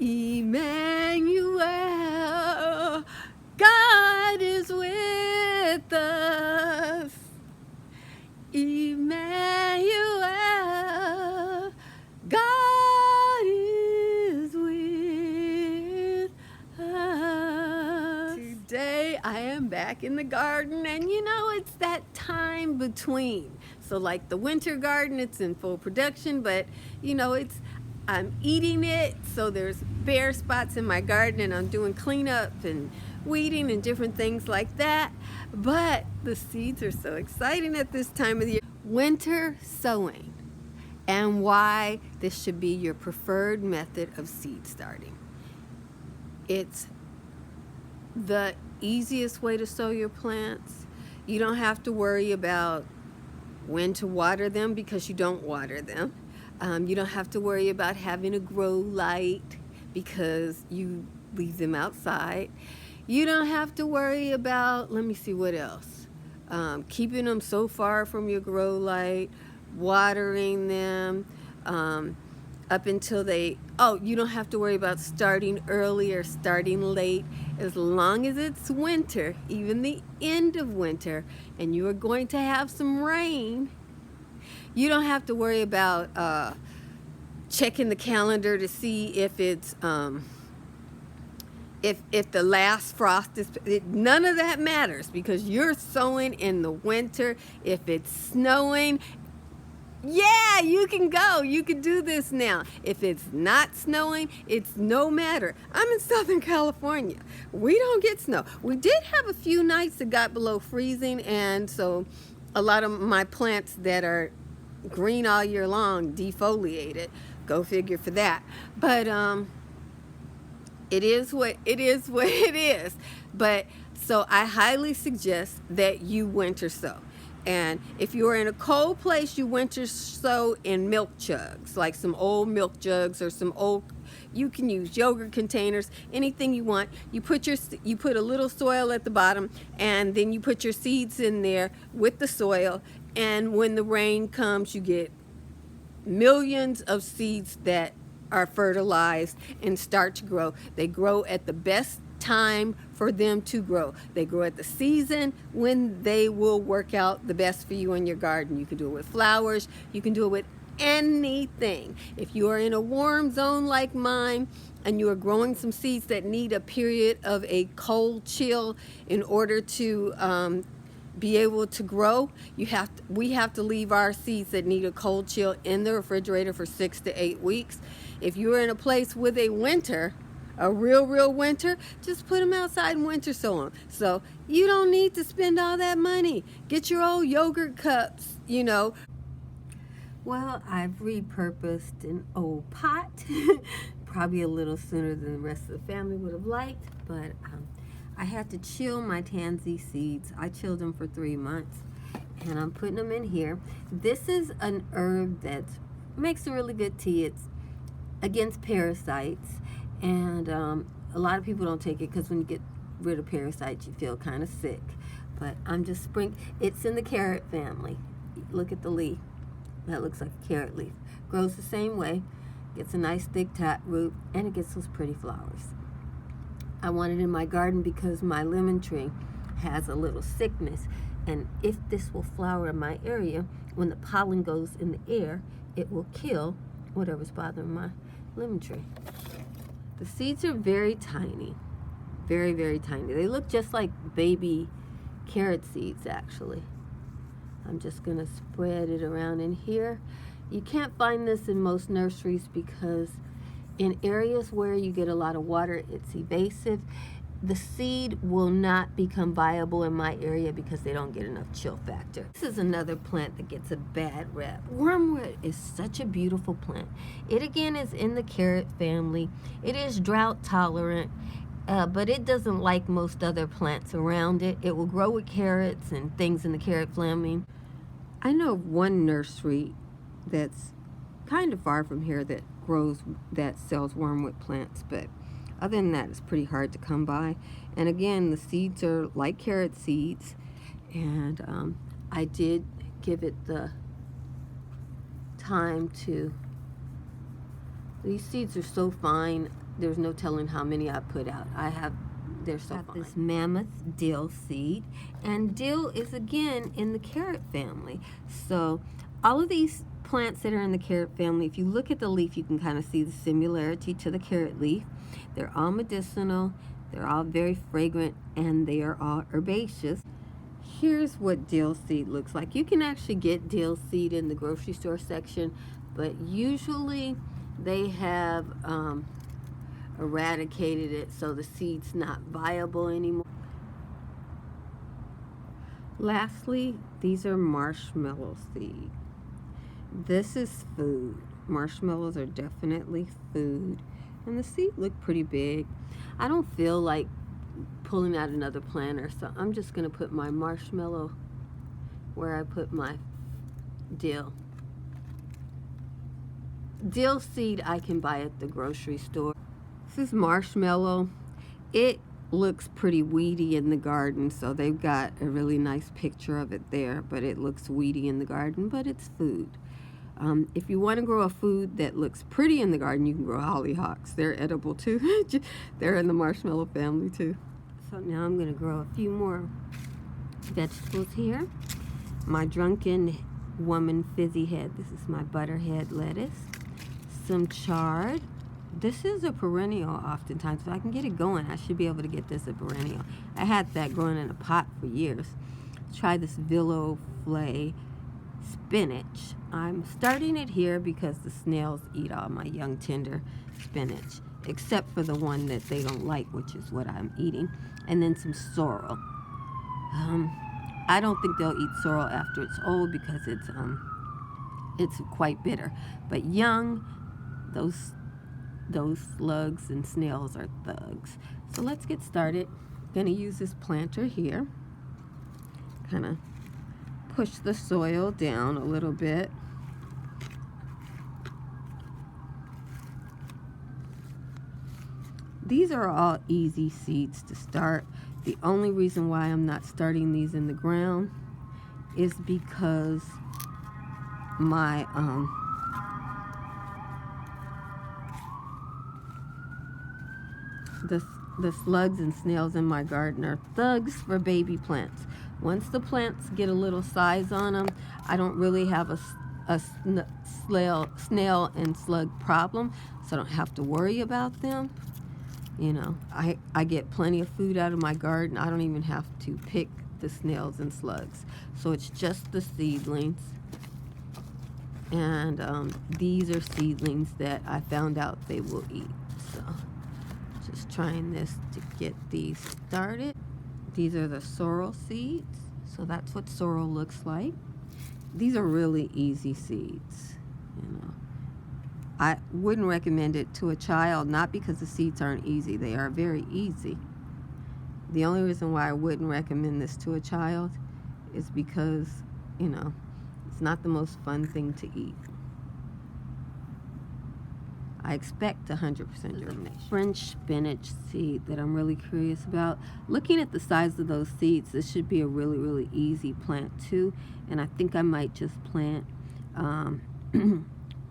Emmanuel, God is with us. Emmanuel, God is with us. Today I am back in the garden, and it's that time between. So like the winter garden, it's in full production, but I'm eating it, so there's bare spots in my garden, and I'm doing cleanup and weeding and different things like that. But the seeds are so exciting at this time of the year. Winter sowing, and why this should be your preferred method of seed starting. It's the easiest way to sow your plants. You don't have to worry about when to water them because you don't water them. You don't have to worry about having a grow light because you leave them outside. You don't have to worry about, let me see what else, keeping them so far from your grow light, watering them up until you don't have to worry about starting early or starting late. As long as it's winter, even the end of winter, and you are going to have some rain, you don't have to worry about checking the calendar to see if it's if the last frost is. None of that matters because you're sowing in the winter. If it's snowing, yeah, you can go. You can do this now. If it's not snowing, it's no matter. I'm in Southern California. We don't get snow. We did have a few nights that got below freezing, and so a lot of my plants that are green all year long defoliated. Go figure for that. But it is what it is. But so I highly suggest that you winter sow. And if you're in a cold place, you winter sow in milk jugs, like some old milk jugs or some old. You can use yogurt containers, anything you want. You put a little soil at the bottom, and then you put your seeds in there with the soil. And when the rain comes, you get millions of seeds that are fertilized and start to grow. They grow at the best time for them to grow. They grow at the season when they will work out the best for you in your garden. You can do it with flowers. You can do it with anything. If you are in a warm zone like mine and you are growing some seeds that need a period of a cold chill in order to be able to grow, we have to leave our seeds that need a cold chill in the refrigerator for 6 to 8 weeks. If you're in a place with a winter, a real winter, just put them outside and winter sow them. So you don't need to spend all that money. Get your old yogurt cups, Well, I've repurposed an old pot, probably a little sooner than the rest of the family would have liked, but I had to chill my tansy seeds. I chilled them for 3 months, and I'm putting them in here. This is an herb that makes a really good tea. It's against parasites, and a lot of people don't take it because when you get rid of parasites, you feel kind of sick. But I'm just it's in the carrot family. Look at the leaf. That looks like a carrot leaf. Grows the same way. Gets a nice thick tap root, and it gets those pretty flowers. I want it in my garden because my lemon tree has a little sickness, and if this will flower in my area, when the pollen goes in the air, it will kill whatever's bothering my lemon tree. The seeds are very tiny, very, very tiny. They look just like baby carrot seeds, actually. I'm just going to spread it around in here. You can't find this in most nurseries because in areas where you get a lot of water, it's evasive. The seed will not become viable in my area because they don't get enough chill factor. This is another plant that gets a bad rep. Wormwood is such a beautiful plant. It again is in the carrot family. It is drought tolerant, but it doesn't like most other plants around it. It will grow with carrots and things in the carrot family. I know of one nursery that's kind of far from here that sells wormwood plants, but other than that, it's pretty hard to come by. And again, the seeds are like carrot seeds, and I did give it the time to. These seeds are so fine. there's no telling how many I put out. They're so fine. This mammoth dill seed, and dill is again in the carrot family. So all of these plants that are in the carrot family, if you look at the leaf, you can kind of see the similarity to the carrot leaf. They're all medicinal, they're all very fragrant, and they are all herbaceous. Here's what dill seed looks like. You can actually get dill seed in the grocery store section, but usually they have eradicated it so the seed's not viable anymore. Lastly, these are marshmallow seed. This is food. Marshmallows are definitely food, and the seed look pretty big. I don't feel like pulling out another planter, so I'm just going to put my marshmallow where I put my dill. Dill seed I can buy at the grocery store. This is marshmallow. It looks pretty weedy in the garden, so they've got a really nice picture of it there, but it looks weedy in the garden, but it's food. If you want to grow a food that looks pretty in the garden, you can grow hollyhocks. They're edible too. They're in the marshmallow family too. So now I'm going to grow a few more vegetables here. My drunken woman fizzy head. This is my butterhead lettuce. Some chard. This is a perennial oftentimes. If I can get it going, I should be able to get this a perennial. I had that growing in a pot for years. Try this willow flay spinach. I'm starting it here because the snails eat all my young tender spinach, except for the one that they don't like, which is what I'm eating. And then some sorrel. I don't think they'll eat sorrel after it's old because it's quite bitter. But young, those slugs and snails are thugs. So let's get started. Gonna use this planter here. Kind of push the soil down a little bit. These are all easy seeds to start. The only reason why I'm not starting these in the ground is because my the slugs and snails in my garden are thugs for baby plants. Once the plants get a little size on them, I don't really have a snail and slug problem, so I don't have to worry about them. You know, I get plenty of food out of my garden. I don't even have to pick the snails and slugs. So it's just the seedlings. And these are seedlings that I found out they will eat. So just trying this to get these started. These are the sorrel seeds. So that's what sorrel looks like. These are really easy seeds, you know. I wouldn't recommend it to a child, not because the seeds aren't easy. They are very easy. The only reason why I wouldn't recommend this to a child is because, you know, it's not the most fun thing to eat. I expect 100% germination. French spinach seed that I'm really curious about. Looking at the size of those seeds, this should be a really, really easy plant too. And I think I might just plant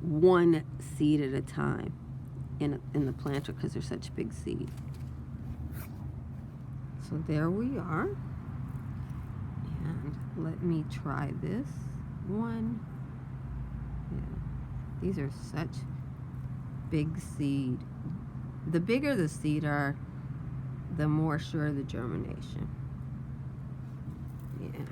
one seed at a time in the planter because they're such big seeds. So there we are. And let me try this one. Yeah. These are such big seed. The bigger the seed are, the more sure the germination. Yeah.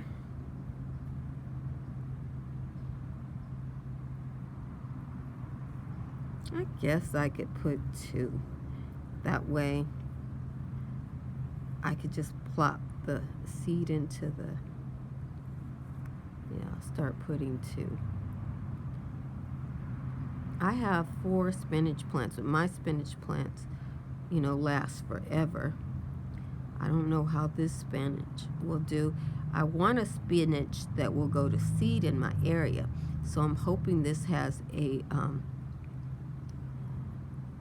I guess I could put 2. That way I could just plop the seed into the, yeah, I'll start putting 2. I have 4 spinach plants, but my spinach plants, you know, last forever. I don't know how this spinach will do. I want a spinach that will go to seed in my area. So I'm hoping this has a,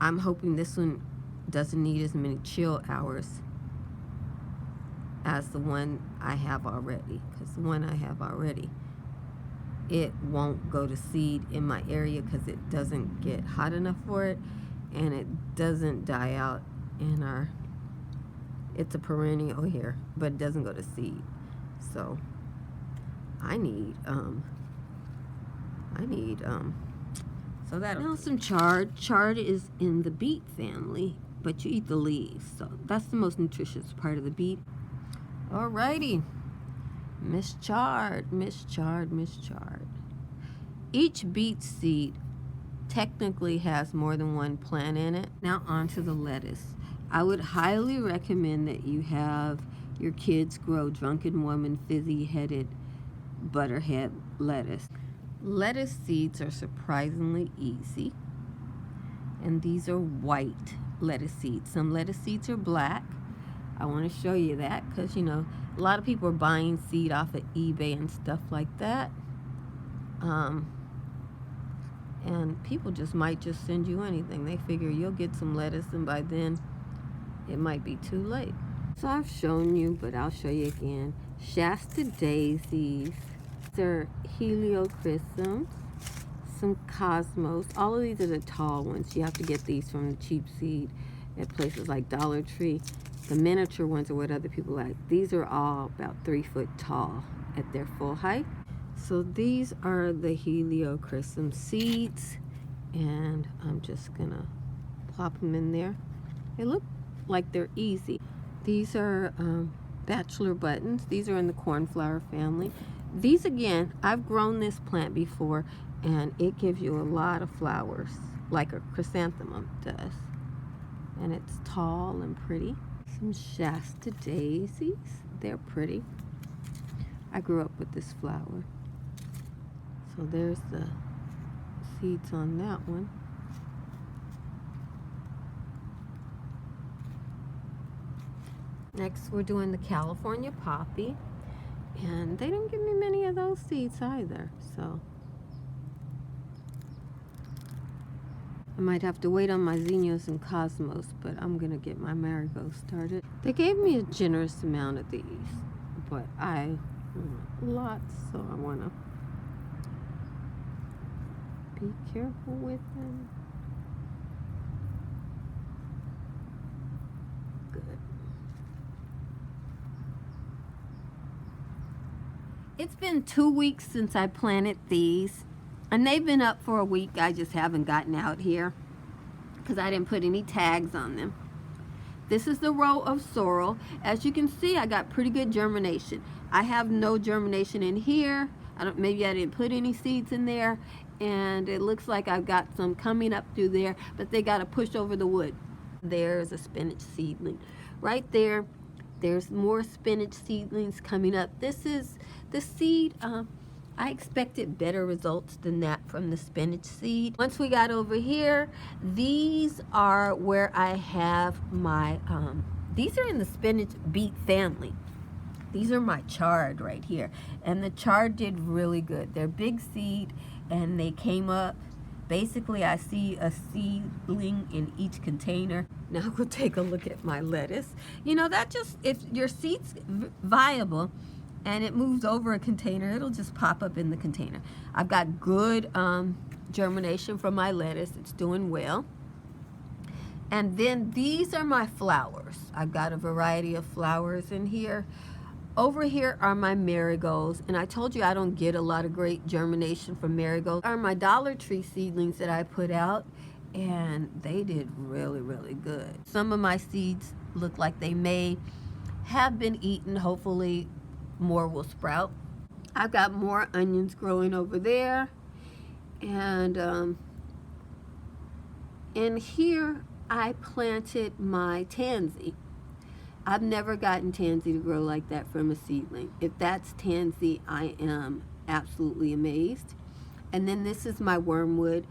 I'm hoping this one doesn't need as many chill hours as the one I have already. Because the one I have already, it won't go to seed in my area because it doesn't get hot enough for it. and it doesn't die out in our, it's a perennial here, but it doesn't go to seed. So I need so that now some chard. Chard is in the beet family, but you eat the leaves, so that's the most nutritious part of the beet. Alrighty, Miss Chard, Miss Chard, Miss Chard. Each beet seed technically has more than one plant in it. Now on to the lettuce. I would highly recommend that you have your kids grow Drunken Woman fizzy-headed butterhead lettuce. Lettuce seeds are surprisingly easy, and these are white lettuce seeds. Some lettuce seeds are black. I want to show you that because, you know, a lot of people are buying seed off of eBay and stuff like that. And people just might just send you anything. They figure you'll get some lettuce, and by then it might be too late. So I've shown you, but I'll show you again. Shasta daisies. They're Heliochrysums. Some Cosmos. All of these are the tall ones. You have to get these from the cheap seed at places like Dollar Tree. The miniature ones are what other people like. These are all about 3 foot tall at their full height. So these are the Heliochrysum seeds, and I'm just gonna plop them in there. They look like they're easy. These are bachelor buttons. These are in the cornflower family. These, again, I've grown this plant before, and it gives you a lot of flowers like a chrysanthemum does, and it's tall and pretty. Some Shasta daisies. They're pretty. I grew up with this flower. So there's the seeds on that one. Next, we're doing the California poppy, and they didn't give me many of those seeds either, so I might have to wait on my zinnias and cosmos, but I'm gonna get my marigolds started. They gave me a generous amount of these, but I want lots, so I wanna be careful with them. Good. It's been 2 weeks since I planted these, and they've been up for a week. I just haven't gotten out here because I didn't put any tags on them. This is the row of sorrel. As you can see, I got pretty good germination. I have no germination in here. Maybe I didn't put any seeds in there, and it looks like I've got some coming up through there, but they got to push over the wood. There's a spinach seedling. Right there, there's more spinach seedlings coming up. This is the seed. I expected better results than that from the spinach seed. Once we got over here, these are where I have my, these are in the spinach beet family. These are my chard right here. And the chard did really good. They're big seed, and they came up. Basically, I see a seedling in each container. Now we'll take a look at my lettuce. You know, that just, if your seed's viable and it moves over a container, it'll just pop up in the container. I've got good germination from my lettuce. It's doing well. And then these are my flowers. I've got a variety of flowers in here. Over here are my marigolds, and I told you I don't get a lot of great germination from marigolds. Are my Dollar Tree seedlings that I put out, and they did really, really good. Some of my seeds look like they may have been eaten. Hopefully more will sprout. I've got more onions growing over there, and in here I planted my tansy. I've never gotten tansy to grow like that from a seedling. If that's tansy, I am absolutely amazed. And then this is my wormwood.